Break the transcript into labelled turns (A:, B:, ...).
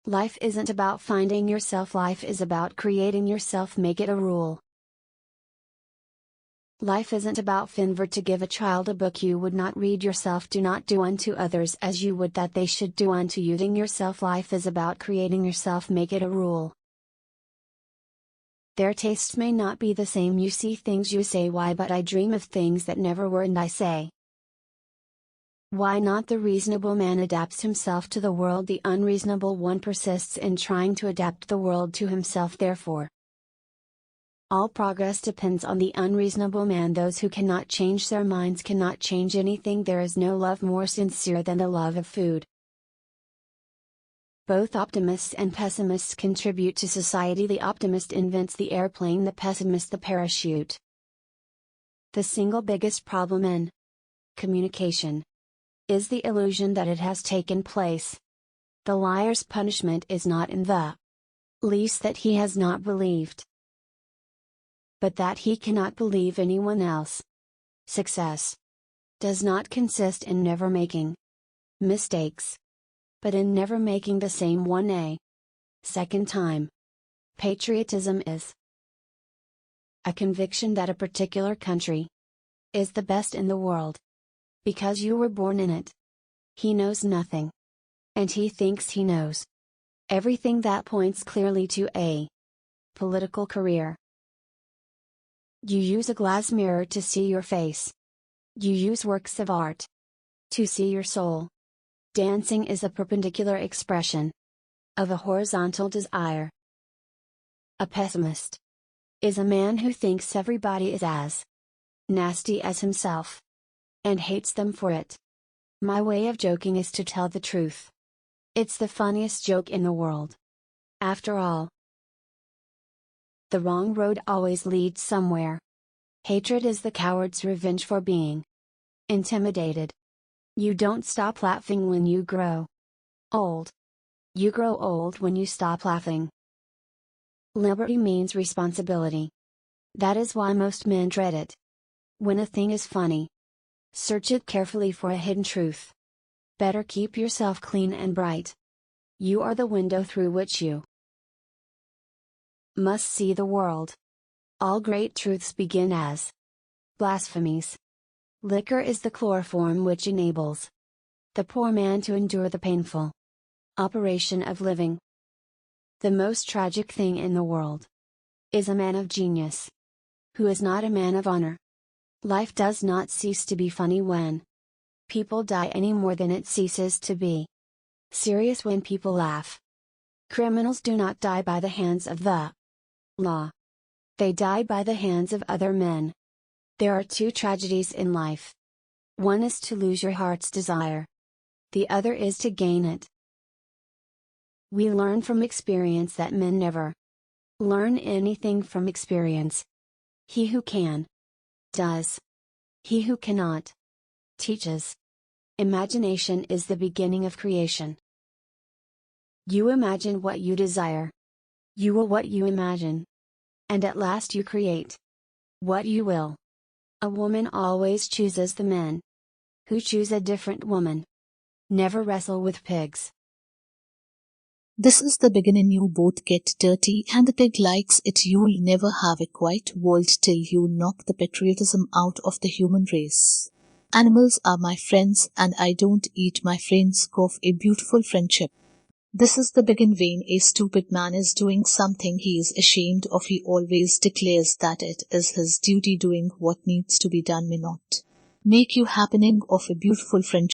A: Life isn't about finding yourself, life is about creating yourself, make it a rule. Life isn't about Finver to give a child a book you would not read yourself. Do not do unto others as you would that they should do unto you. Ding yourself. Life is about creating yourself, make it a rule. Their tastes may not be the same, you see things you say, why, but I dream of things that never were, and I say, why not? The reasonable man adapts himself to the world, the unreasonable one persists in trying to adapt the world to himself. Therefore, all progress depends on the unreasonable man. Those who cannot change their minds cannot change anything. There is no love more sincere than the love of food. Both optimists and pessimists contribute to society. The optimist invents the airplane, the pessimist the parachute. The single biggest problem in communication is the illusion that it has taken place. The liar's punishment is not in the least that he has not believed, but that he cannot believe anyone else. Success does not consist in never making mistakes, but in never making the same one a second time. Patriotism is a conviction that a particular country is the best in the world, because you were born in it. He knows nothing, and he thinks he knows everything. That points clearly to a political career. You use a glass mirror to see your face. You use works of art to see your soul. Dancing is a perpendicular expression of a horizontal desire. A pessimist is a man who thinks everybody is as nasty as himself, and hates them for it. My way of joking is to tell the truth. It's the funniest joke in the world. After all, the wrong road always leads somewhere. Hatred is the coward's revenge for being intimidated. You don't stop laughing when you grow old. You grow old when you stop laughing. Liberty means responsibility. That is why most men dread it. When a thing is funny, search it carefully for a hidden truth. Better keep yourself clean and bright. You are the window through which you must see the world. All great truths begin as blasphemies. Liquor is the chloroform which enables the poor man to endure the painful operation of living. The most tragic thing in the world is a man of genius who is not a man of honor. Life does not cease to be funny when people die any more than it ceases to be serious when people laugh. Criminals do not die by the hands of the law. They die by the hands of other men. There are two tragedies in life. One is to lose your heart's desire. The other is to gain it. We learn from experience that men never learn anything from experience. He who can, does. He who cannot, teaches. Imagination is the beginning of creation. You imagine what you desire. You will what you imagine. And at last you create what you will. A woman always chooses the men who choose a different woman. Never wrestle with pigs.
B: This is the beginning. You both get dirty and the pig likes it. You'll never have a quiet world till you knock the patriotism out of the human race. Animals are my friends and I don't eat my friends. Of a beautiful friendship. This is the begin. When a stupid man is doing something he is ashamed of, he always declares that it is his duty. Doing what needs to be done may not make you happening. Of a beautiful friendship.